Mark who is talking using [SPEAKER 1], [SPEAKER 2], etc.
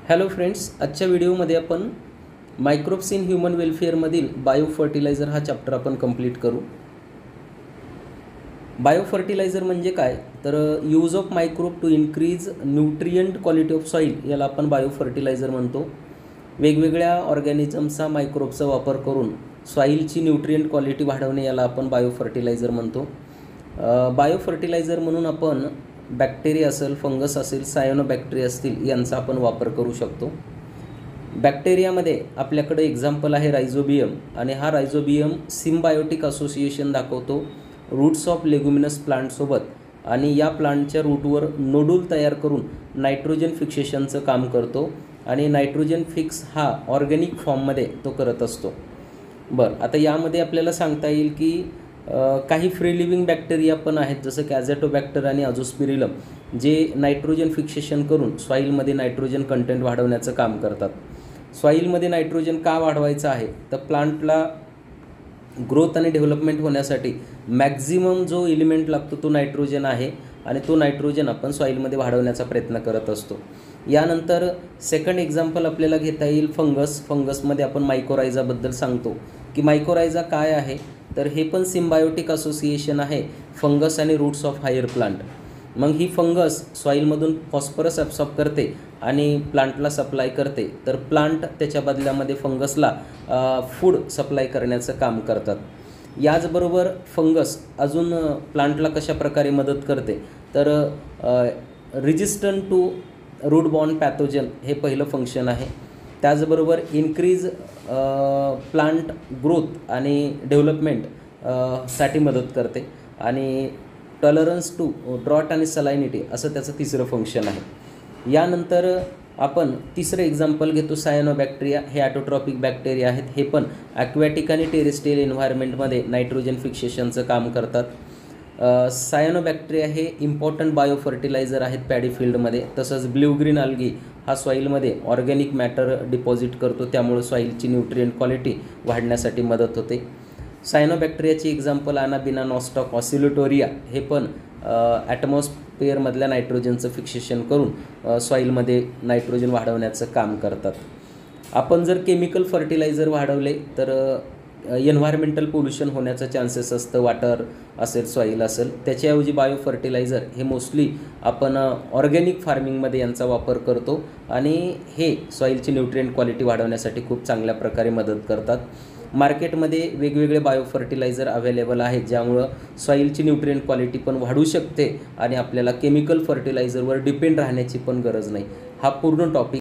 [SPEAKER 1] Hello friends, आजच्या व्हिडिओमध्ये आपण मायक्रोब्स इन ह्यूमन वेलफेअरमधील बायो फर्टिलायझर हा चॅप्टर आपण कंप्लीट करू। बायो फर्टिलायझर म्हणजे काय तर use of microbe to increase nutrient quality of soil याला आपण बायो फर्टिलायझर म्हणतो। वेगवेगळ्या ऑर्गॅनिझमचा मायक्रोबचा वापर करून सॉईलची न्यूट्रिएंट क्वालिटी वाढवणे याला आपण बायो फर्टिलायझर म्हणतो। बायो फर्टिलायझर म्हणून आपण बॅक्टेरिया असेल, फंगस असेल, सायनोबॅक्टेरिया असतील यांचा आपण वापर करू शकतो। बॅक्टेरियामध्ये आपल्याकडे एक्झाम्पल आहे रायझोबियम, आणि हा रायझोबियम सिम्बायोटिक असोसिएशन दाखवतो रूट्स ऑफ लेग्युमिनस प्लांटसोबत, आणि या प्लांटच्या रूटवर नोडूल तयार करून नायट्रोजन फिक्सेशनचं काम करतो, आणि नायट्रोजन फिक्स हा ऑर्गॅनिक फॉर्ममध्ये तो करत असतो। आता यामध्ये आपल्याला सांगता येईल की काही फ्री लिव्हिंग बॅक्टेरिया पण आहेत, जसं की ॲझॅटोबॅक्टर आणि अझोस्पिरिलम, जे नायट्रोजन फिक्सेशन करून सॉईलमध्ये नायट्रोजन कंटेंट वाढवण्याचं काम करतात। सॉईलमध्ये नायट्रोजन का वाढवायचं आहे तर प्लांटला ग्रोथ आणि डेव्हलपमेंट होण्यासाठी मॅक्झिमम जो एलिमेंट लागतो तो नायट्रोजन आहे, आणि तो नायट्रोजन आपण सॉईलमध्ये वाढवण्याचा प्रयत्न करत असतो। यानंतर सेकंड एक्झाम्पल आपल्याला घेता येईल फंगसमध्ये आपण मायकोरायझाबद्दल सांगतो की मायकोरायझा काय आहे तर हे पण सिम्बायोटिक असोसिएशन आहे फंगस आणि रूट्स ऑफ हायर प्लांट। मग ही फंगस सॉईलमधून फॉस्फरस ॲब्सॉर्ब करते आणि प्लांटला सप्लाय करते, तर प्लांट त्याच्या बदल्यामध्ये फंगसला फूड सप्लाय करण्याचं काम करतात। याचबरोबर फंगस अजून प्लांटला कशा प्रकारे मदत करते तर resistant to root borne pathogen हे पहिलं फंक्शन आहे। त्याचबरोबर इन्क्रीज प्लांट ग्रोथ आणि डेव्हलपमेंट साठी मदत करते, आणि टॉलरन्स टू ड्रॉट आणि सलायनिटी असं त्याचं तिसरं फंक्शन आहे। यानंतर आपण तिसरं एक्झाम्पल घेतो सायनोबॅक्टेरिया। हे ॲटोट्रॉपिक बॅक्टेरिया आहेत, हे पण ॲक्वॅटिक आणि टेरेस्ट्रियल एन्व्हायरमेंटमध्ये नायट्रोजन फिक्सेशनचं काम करतात। सायनोबॅक्टेरिया हे इम्पॉर्टंट बायो फर्टिलायझर आहेत पॅडी फील्डमध्ये। तसंच ब्ल्यू ग्रीन अल्गी हा सॉईलमध्ये ऑर्गॅनिक मॅटर डिपॉझिट करतो, त्यामुळे सॉईलची न्यूट्रिएंट क्वालिटी वाढण्यासाठी मदत होते। सायनोबॅक्टेरियाची एक्झाम्पल अनाबिना नॉस्टॉक ऑसिलेटोरिया, हे पण ॲटमॉस्फिअरमधल्या नायट्रोजनचं फिक्सेशन करून सॉईलमध्ये नायट्रोजन वाढवण्याचं काम करतात। आपण जर केमिकल फर्टिलायझर वाढवले तर एन्व्हायरमेंटल पोल्युशन होण्याचं चान्सेस असतं, वॉटर असेल, सॉईल असेल। त्याच्याऐवजी बायो फर्टिलायझर हे मोस्टली आपण ऑर्गॅनिक फार्मिंगमध्ये यांचा वापर करतो, आणि हे सॉईलची न्यूट्रिएंट क्वालिटी वाढवण्यासाठी खूप चांगल्या प्रकारे मदत करतात। मार्केटमध्ये वेगवेगळे बायो फर्टिलायझर अवेलेबल आहेत, ज्यामुळं सॉईलची न्यूट्रिएंट क्वालिटी पण वाढू शकते, आणि आपल्याला केमिकल फर्टिलायझरवर डिपेंड राहण्याची पण गरज नाही। हा पूर्ण टॉपिक